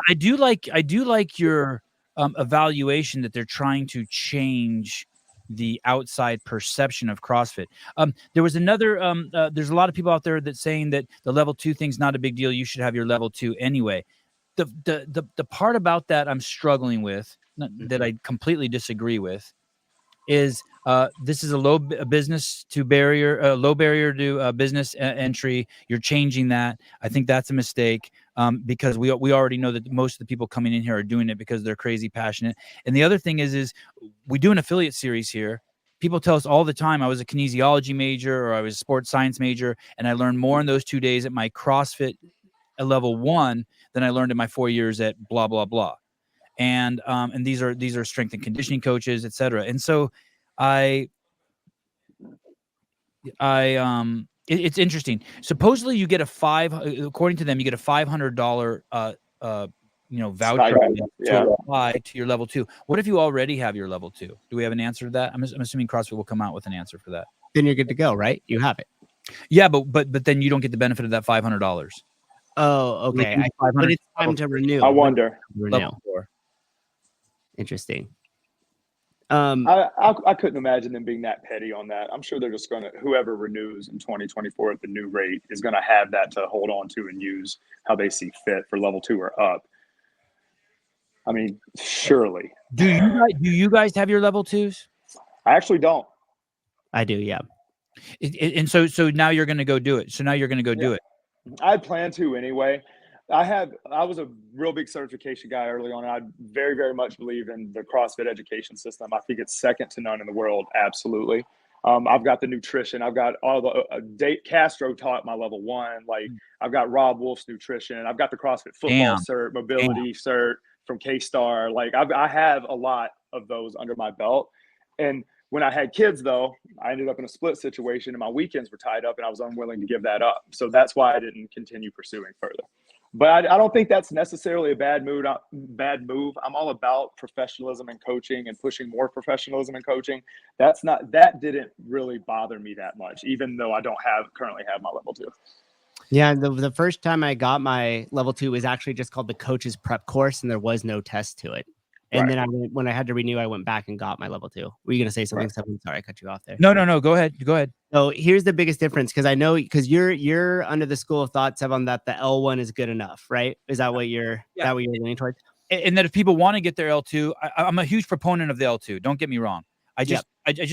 I do like your evaluation that they're trying to change the outside perception of CrossFit. There was another. There's a lot of people out there that saying that the level 2 thing's not a big deal. You should have your level 2 anyway. The part about that I'm struggling with, that I completely disagree with, is this is a low business to barrier, low barrier to business entry. You're changing that. I think that's a mistake, because we already know that most of the people coming in here are doing it because they're crazy passionate. And the other thing is we do an affiliate series here. People tell us all the time I was a kinesiology major or I was a sports science major, and I learned more in those 2 days at my CrossFit at level 1 than I learned in my 4 years at blah blah blah. And these are strength and conditioning coaches, etc. And so it's interesting. Supposedly you get according to them, you get a $500 voucher to apply to your level 2. What if you already have your level 2? Do we have an answer to that? I'm assuming CrossFit will come out with an answer for that. Then you're good to go, right? You have it. Yeah, but then you don't get the benefit of that $500. Oh, okay. But it's time to renew. I wonder. Level 4. Interesting. I couldn't imagine them being that petty on that. I'm sure they're just going to, whoever renews in 2024 at the new rate is going to have that to hold on to and use how they see fit for level 2 or up. I mean, surely. Do you guys have your level 2s? I actually don't. I do, yeah. And so now you're going to go do it. So now you're going to go do it. I plan to anyway. I was a real big certification guy early on. I very, very much believe in the CrossFit education system. I think it's second to none in the world. Absolutely. I've got the nutrition. I've got all the Castro taught my level 1. Like I've got Rob Wolf's nutrition. I've got the CrossFit football cert, mobility cert from K-Star. Like I have a lot of those under my belt. And when I had kids, though, I ended up in a split situation and my weekends were tied up and I was unwilling to give that up. So that's why I didn't continue pursuing further. But I don't think that's necessarily a bad move. I'm all about professionalism and coaching and pushing more professionalism and coaching. That didn't really bother me that much, even though I don't currently have my level 2. Yeah, the first time I got my level 2 was actually just called the coach's prep course, and there was no test to it. And then when I had to renew, I went back and got my level 2. Were you going to say something? Right. Sorry, I cut you off there. No. Go ahead. So here's the biggest difference, because I know you're under the school of thought, Sevan, that the L1 is good enough, right? Is that what you're leaning towards? And that if people want to get their L2, I'm a huge proponent of the L2. Don't get me wrong. I just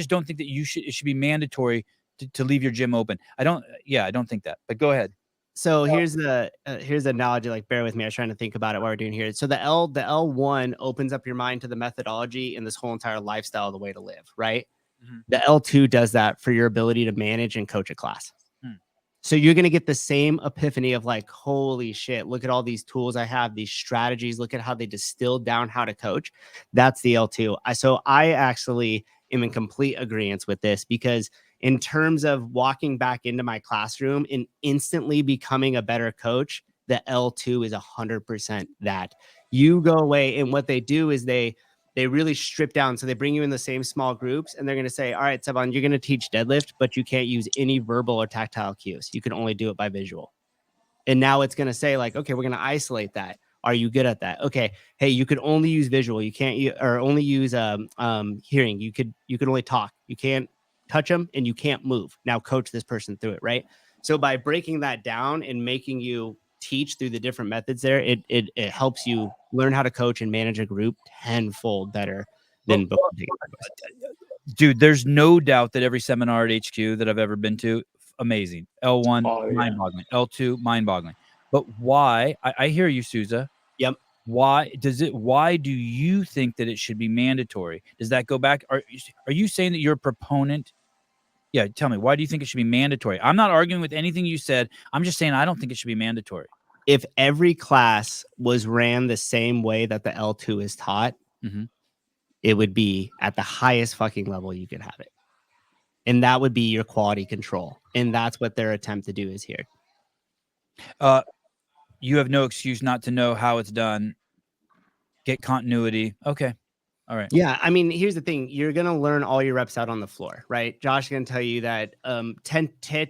don't think that it should be mandatory to leave your gym open. I don't think that. But go ahead. So here's the analogy. Like, bear with me. I was trying to think about it while we're doing here. So the L1 opens up your mind to the methodology and this whole entire lifestyle, the way to live, right? Mm-hmm. The L2 does that for your ability to manage and coach a class. So you're going to get the same epiphany of like, holy shit, look at all these tools I have, these strategies, look at how they distilled down how to coach. That's the L2. So I actually am in complete agreement with this, because in terms of walking back into my classroom and instantly becoming a better coach, the L2 is 100% that. You go away, and what they do is they really strip down. So they bring you in the same small groups, and they're going to say, all right, Sevan, you're going to teach deadlift, but you can't use any verbal or tactile cues. You can only do it by visual. And now it's going to say like, okay, we're going to isolate that. Are you good at that? Okay. Hey, you could only use visual. You can't or only use hearing. You could only talk. You can't touch them and you can't move. Now coach this person through it, right? So by breaking that down and making you teach through the different methods there, it helps you learn how to coach and manage a group tenfold better than before. Dude, there's no doubt that every seminar at HQ that I've ever been to, amazing. L1, mind-boggling. L2, mind-boggling. But why? I hear you, Souza. Yep. Why do you think that it should be mandatory? Does that go back? Are you saying that you're a proponent? Yeah, tell me, why do you think it should be mandatory? I'm not arguing with anything you said. I'm just saying I don't think it should be mandatory. If every class was ran the same way that the L2 is taught, it would be at the highest fucking level you could have it. And that would be your quality control. And that's what their attempt to do is here. You have no excuse not to know how it's done. Get continuity. Okay. All right. Yeah, I mean, here's the thing. You're going to learn all your reps out on the floor, right? Josh is going to tell you that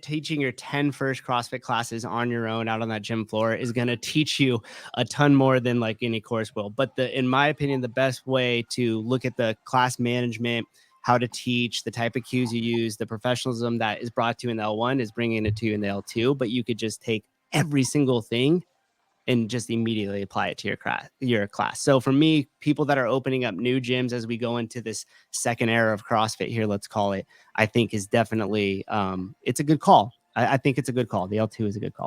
teaching your 10 first CrossFit classes on your own out on that gym floor is going to teach you a ton more than like any course will. But in my opinion, the best way to look at the class management, how to teach, the type of cues you use, the professionalism that is brought to you in the L1 is bringing it to you in the L2. But you could just take every single thing and just immediately apply it to your class. So for me, people that are opening up new gyms as we go into this second era of CrossFit here, let's call it, I think is definitely, it's a good call. I think it's a good call. The L2 is a good call.